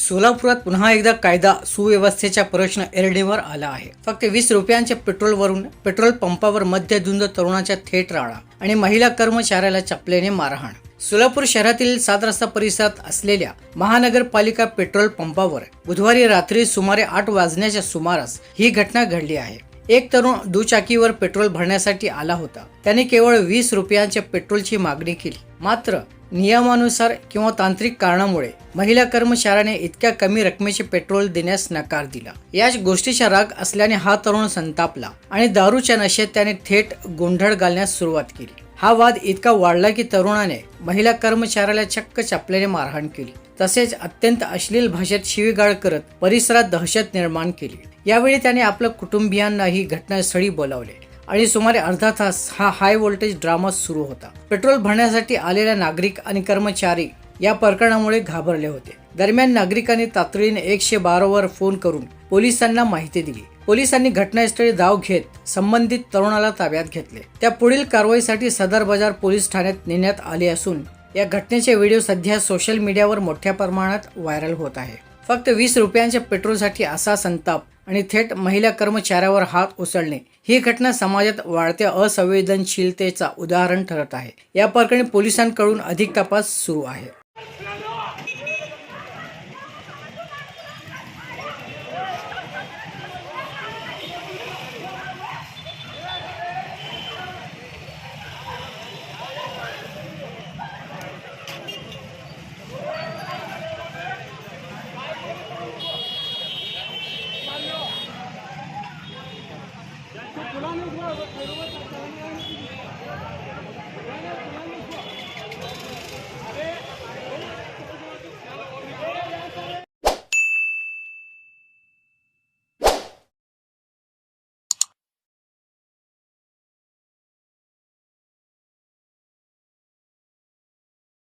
सोलापुरात पुन्हा एकदा कायदा सुव्यवस्थेचा प्रश्न ऐरणीवर आला आहे. फक्त 20 रुपयांच्या पेट्रोलवरून पेट्रोल पंपावर मध्यधुंद तरुणाच्या थेट राडा आणि महिला कर्मचाऱ्याला चपलेने मारहाण. सोलापूर शहरातील 7 रस्ता परिसरात असलेल्या महानगरपालिका पेट्रोल पंपावर बुधवारी रात्री सुमारे 8 वाजण्याच्या सुमारास ही घटना घडली आहे. एक तरुण दुचाकीवर पेट्रोल भरण्यासाठी आला होता. त्याने केवळ 20 रुपयांच्या पेट्रोलची मागणी केली. मात्र नियमानुसार किंवा तांत्रिक कारणामुळे महिला कर्मचाऱ्याने इतक्या कमी रकमेचे पेट्रोल देण्यास नकार दिला. याच गोष्टीचा राग असल्याने हा तरुण संतापला आणि दारूच्या नशेत त्याने थेट गोंधळ घालण्यास सुरुवात केली. हा वाद इतका वाढला की तरुणाने महिला कर्मचाऱ्याला चक्क चपल्याने मारहाण केली. तसेच अत्यंत अश्लील भाषेत शिवीगाळ करत परिसरात दहशत निर्माण केली. यावेळी त्याने आपल्या कुटुंबियांनाही घटनास्थळी बोलावले आणि सुमारे अर्धा तास हा हाय व्होल्टेज ड्रामा सुरू होता. पेट्रोल भरण्यासाठी आलेल्या नागरिक आणि कर्मचारी या प्रकरणामुळे घाबरले होते. दरम्यान नागरिकांनी तातडीने 112 वर फोन करून पोलिसांना माहिती दिली. पोलिसांनी घटनास्थळी धाव घेत संबंधित तरुणाला ताब्यात घेतले. त्या पुढील कारवाईसाठी सदर बाजार पोलीस ठाण्यात नेण्यात आले असून या घटनेचे व्हिडिओ सध्या सोशल मीडियावर मोठ्या प्रमाणात व्हायरल होत आहे. फक्त 20 रुपयांच्या पेट्रोलसाठी असा संताप आणि थेट महिला कर्मचाऱ्यावर हात उसळणे ही घटना समाजात वाढत्या असंवेदनशीलतेचा उदाहरण ठरत आहे. या प्रकरणी पोलिसांकडून अधिक तपास सुरू आहे.